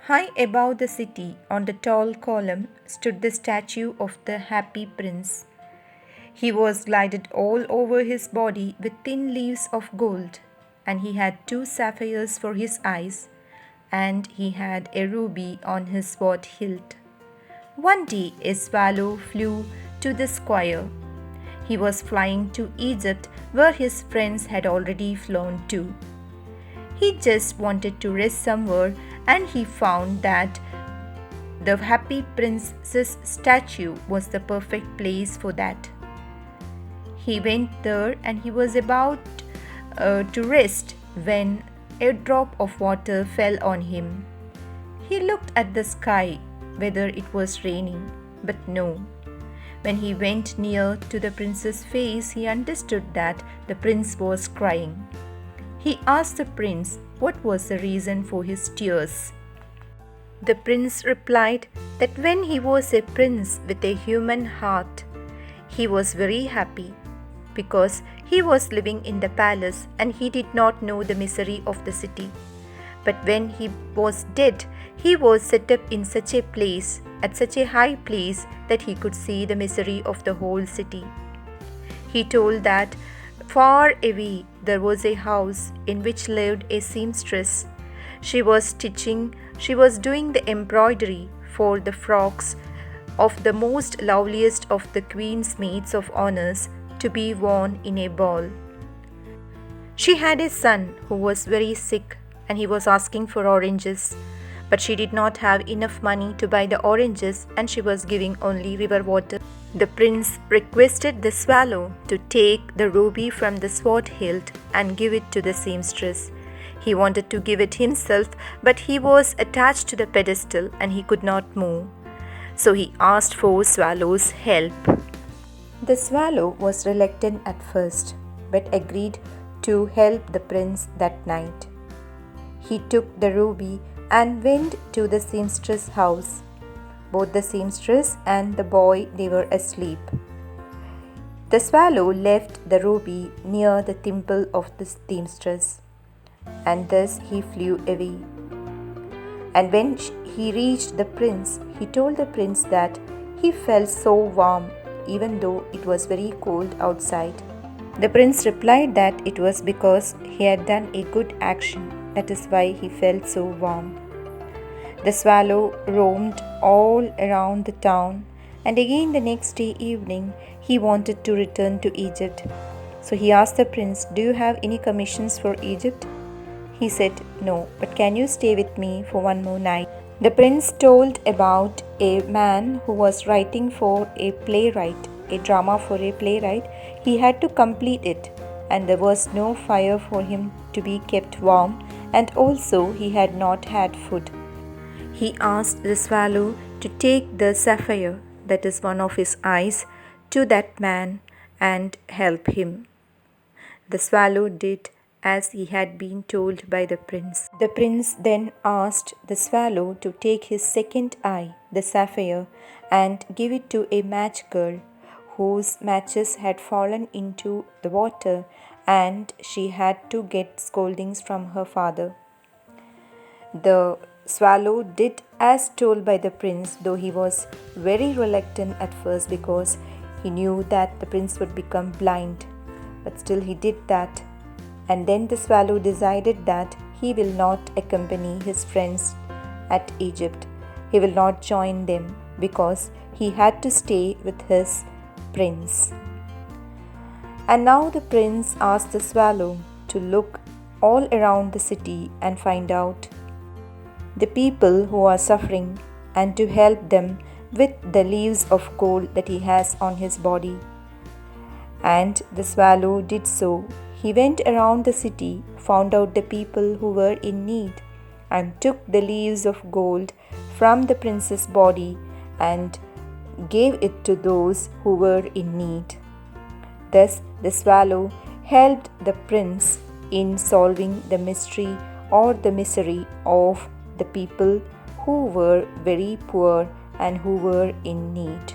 High above the city, on the tall column, stood the statue of the happy prince. He was gilded all over his body with thin leaves of gold, and he had two sapphires for his eyes, and he had a ruby on his sword hilt. One day a swallow flew to the squire. He was flying to Egypt, where his friends had already flown to. He just wanted to rest somewhere, and he found that the happy prince's statue was the perfect place for that. He went there and he was about to rest when a drop of water fell on him. He looked at the sky whether it was raining, but no. When he went near to the prince's face, he understood that the prince was crying. He asked the prince what was the reason for his tears. The prince replied that when he was a prince with a human heart, he was very happy because he was living in the palace and he did not know the misery of the city. But when he was dead, he was set up in such a place, at such a high place, that he could see the misery of the whole city. He told that far away there was a house in which lived a seamstress. She was doing the embroidery for the frocks of the most loveliest of the queen's maids of honors to be worn in a ball. She had a son who was very sick and he was asking for oranges, but she did not have enough money to buy the oranges and she was giving only river water. The prince requested the swallow to take the ruby from the sword hilt and give it to the seamstress. He wanted to give it himself, but he was attached to the pedestal and he could not move. So he asked for swallow's help. The swallow was reluctant at first, but agreed to help the prince that night. He took the ruby and went to the seamstress' house. Both the seamstress and the boy, they were asleep. The swallow left the ruby near the temple of the seamstress, and thus he flew away. And when he reached the prince, he told the prince that he felt so warm even though it was very cold outside. The prince replied that it was because he had done a good action, that is why he felt so warm. The swallow roamed all around the town, and again the next day evening he wanted to return to Egypt. So he asked the prince, "Do you have any commissions for Egypt?" He said, "No, but can you stay with me for one more night?" The prince told about a man who was writing for a playwright, a drama for a playwright. He had to complete it, and there was no fire for him to be kept warm, and also he had not had food. He asked the swallow to take the sapphire, that is one of his eyes, to that man and help him. The swallow did as he had been told by the prince. The prince then asked the swallow to take his second eye, the sapphire, and give it to a match girl whose matches had fallen into the water and she had to get scoldings from her father. The swallow did as told by the prince, though he was very reluctant at first because he knew that the prince would become blind. But still he did that. And then the swallow decided that he will not accompany his friends at Egypt. He will not join them because he had to stay with his prince. And now the prince asked the swallow to look all around the city and find out the people who are suffering and to help them with the leaves of gold that he has on his body. And the swallow did so. He went around the city, found out the people who were in need, and took the leaves of gold from the prince's body and gave it to those who were in need. Thus, the swallow helped the prince in solving the mystery or the misery of the people who were very poor and who were in need.